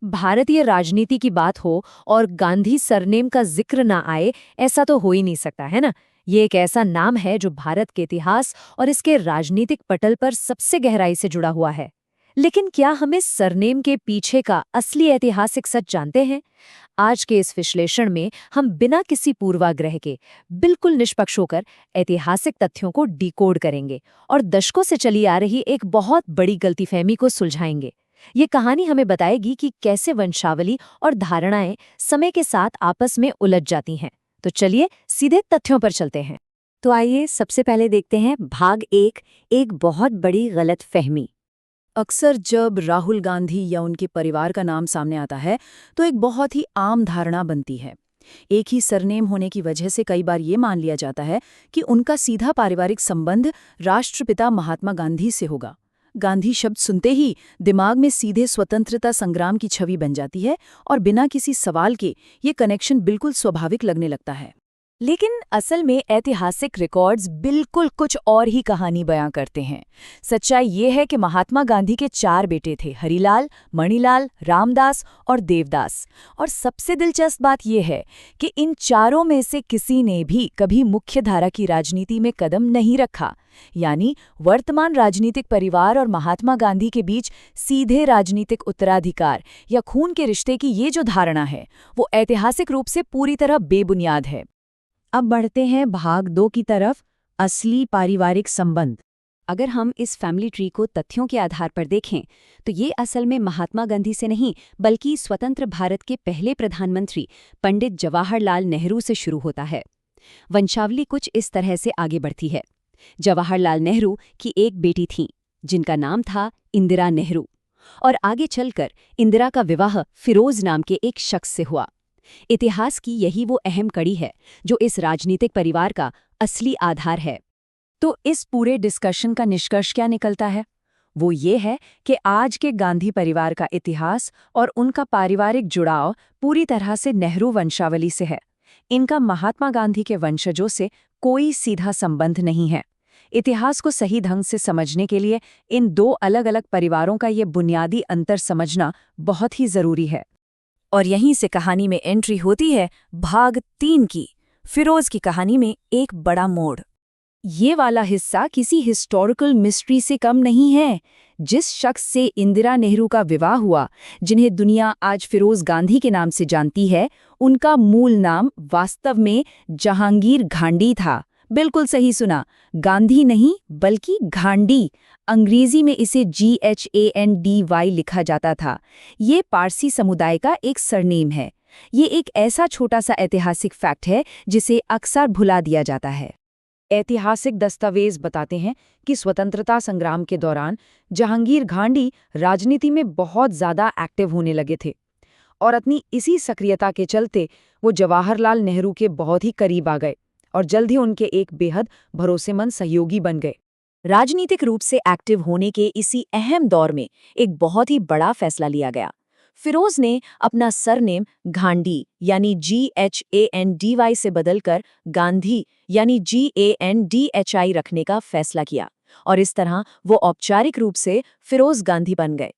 भारतीय राजनीति की बात हो और गांधी सरनेम का जिक्र ना आए, ऐसा तो हो ही नहीं सकता, है ना। ये एक ऐसा नाम है जो भारत के इतिहास और इसके राजनीतिक पटल पर सबसे गहराई से जुड़ा हुआ है। लेकिन क्या हम इस सरनेम के पीछे का असली ऐतिहासिक सच जानते हैं? आज के इस विश्लेषण में हम बिना किसी पूर्वाग्रह के बिल्कुल निष्पक्ष होकर ऐतिहासिक तथ्यों को डिकोड करेंगे और दशकों से चली आ रही एक बहुत बड़ी गलतीफहमी को सुलझाएंगे। ये कहानी हमें बताएगी कि कैसे वंशावली और धारणाएं समय के साथ आपस में उलझ जाती हैं। तो चलिए सीधे तथ्यों पर चलते हैं। तो आइए सबसे पहले देखते हैं भाग एक बहुत बड़ी गलतफहमी। अक्सर जब राहुल गांधी या उनके परिवार का नाम सामने आता है तो एक बहुत ही आम धारणा बनती है। एक ही सरनेम होने की वजह से कई बार ये मान लिया जाता है कि उनका सीधा पारिवारिक संबंध राष्ट्रपिता महात्मा गांधी से होगा। गांधी शब्द सुनते ही दिमाग में सीधे स्वतंत्रता संग्राम की छवि बन जाती है और बिना किसी सवाल के ये कनेक्शन बिल्कुल स्वाभाविक लगने लगता है। लेकिन असल में ऐतिहासिक रिकॉर्ड्स बिल्कुल कुछ और ही कहानी बयां करते हैं। सच्चाई ये है कि महात्मा गांधी के 4 बेटे थे, हरिलाल, मणिलाल, रामदास और देवदास। और सबसे दिलचस्प बात यह है कि इन चारों में से किसी ने भी कभी मुख्यधारा की राजनीति में कदम नहीं रखा। यानी वर्तमान राजनीतिक परिवार और महात्मा गांधी के बीच सीधे राजनीतिक उत्तराधिकार या खून के रिश्ते की ये जो धारणा है वो ऐतिहासिक रूप से पूरी तरह बेबुनियाद है। अब बढ़ते हैं भाग 2 की तरफ, असली पारिवारिक संबंध। अगर हम इस फैमिली ट्री को तथ्यों के आधार पर देखें तो ये असल में महात्मा गांधी से नहीं बल्कि स्वतंत्र भारत के पहले प्रधानमंत्री पंडित जवाहरलाल नेहरू से शुरू होता है। वंशावली कुछ इस तरह से आगे बढ़ती है। जवाहरलाल नेहरू की एक बेटी थी जिनका नाम था इंदिरा नेहरू, और आगे चलकर इंदिरा का विवाह फिरोज नाम के एक शख्स से हुआ। इतिहास की यही वो अहम कड़ी है जो इस राजनीतिक परिवार का असली आधार है। तो इस पूरे डिस्कशन का निष्कर्ष क्या निकलता है? वो ये है कि आज के गांधी परिवार का इतिहास और उनका पारिवारिक जुड़ाव पूरी तरह से नेहरू वंशावली से है। इनका महात्मा गांधी के वंशजों से कोई सीधा संबंध नहीं है। इतिहास को सही ढंग से समझने के लिए इन 2 अलग-अलग परिवारों का ये बुनियादी अंतर समझना बहुत ही जरूरी है। और यहीं से कहानी में एंट्री होती है भाग 3 की, फिरोज की कहानी में एक बड़ा मोड़। ये वाला हिस्सा किसी हिस्टोरिकल मिस्ट्री से कम नहीं है। जिस शख्स से इंदिरा नेहरू का विवाह हुआ, जिन्हें दुनिया आज फिरोज गांधी के नाम से जानती है, उनका मूल नाम वास्तव में जहांगीर घांडी था। बिल्कुल सही सुना, गांधी नहीं बल्कि घांडी। अंग्रेजी में इसे GHANDY लिखा जाता था। ये पारसी समुदाय का एक सरनेम है। ये एक ऐसा छोटा सा ऐतिहासिक फैक्ट है जिसे अक्सर भुला दिया जाता है। ऐतिहासिक दस्तावेज बताते हैं कि स्वतंत्रता संग्राम के दौरान जहांगीर घांडी राजनीति में बहुत ज़्यादा एक्टिव होने लगे थे और अपनी इसी सक्रियता के चलते वो जवाहरलाल नेहरू के बहुत ही करीब आ गए और जल्द ही उनके एक बेहद भरोसेमंद सहयोगी बन गए। राजनीतिक रूप से एक्टिव होने के इसी अहम दौर में एक बहुत ही बड़ा फैसला लिया गया। फिरोज ने अपना सरनेम घांडी यानी GHANDY से बदलकर गांधी यानी GANDHI रखने का फैसला किया और इस तरह वो औपचारिक रूप से फिरोज गांधी बन गए।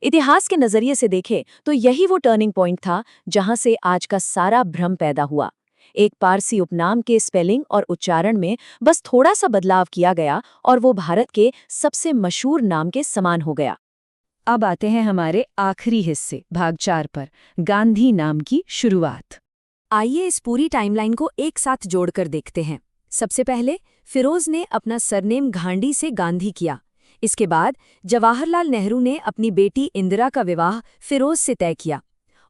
इतिहास के नजरिए से देखें तो यही वो टर्निंग पॉइंट था जहां से आज का सारा भ्रम पैदा हुआ। एक पारसी उपनाम के स्पेलिंग और उच्चारण में बस थोड़ा सा बदलाव किया गया और वो भारत के सबसे मशहूर नाम के समान हो गया। अब आते हैं हमारे आखिरी हिस्से भाग 4 पर, गांधी नाम की शुरुआत। आइए इस पूरी टाइमलाइन को एक साथ जोड़कर देखते हैं। सबसे पहले फिरोज ने अपना सरनेम घांडी से गांधी किया। इसके बाद जवाहरलाल नेहरू ने अपनी बेटी इंदिरा का विवाह फिरोज से तय किया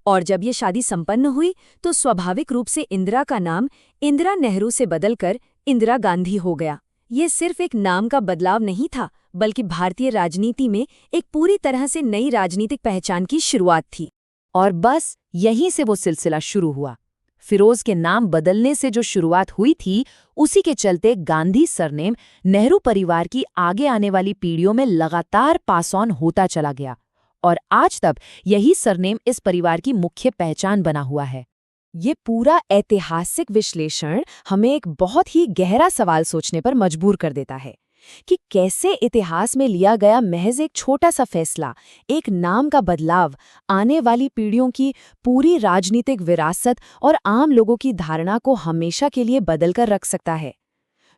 और जब ये शादी संपन्न हुई तो स्वाभाविक रूप से इंदिरा का नाम इंदिरा नेहरू से बदलकर इंदिरा गांधी हो गया। ये सिर्फ एक नाम का बदलाव नहीं था बल्कि भारतीय राजनीति में एक पूरी तरह से नई राजनीतिक पहचान की शुरुआत थी। और बस यहीं से वो सिलसिला शुरू हुआ। फिरोज के नाम बदलने से जो शुरुआत हुई थी उसी के चलते गांधी सरनेम नेहरू परिवार की आगे आने वाली पीढ़ियों में लगातार पास ऑन होता चला गया और आज तक यही सरनेम इस परिवार की मुख्य पहचान बना हुआ है। ये पूरा ऐतिहासिक विश्लेषण हमें एक बहुत ही गहरा सवाल सोचने पर मजबूर कर देता है कि कैसे इतिहास में लिया गया महज एक छोटा सा फैसला, एक नाम का बदलाव, आने वाली पीढ़ियों की पूरी राजनीतिक विरासत और आम लोगों की धारणा को हमेशा के लिए बदलकर रख सकता है।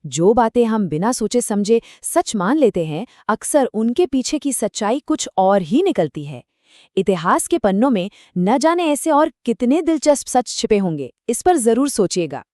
जो बातें हम बिना सोचे समझे सच मान लेते हैं, अक्सर उनके पीछे की सच्चाई कुछ और ही निकलती है। इतिहास के पन्नों में न जाने ऐसे और कितने दिलचस्प सच छिपे होंगे, इस पर जरूर सोचिएगा।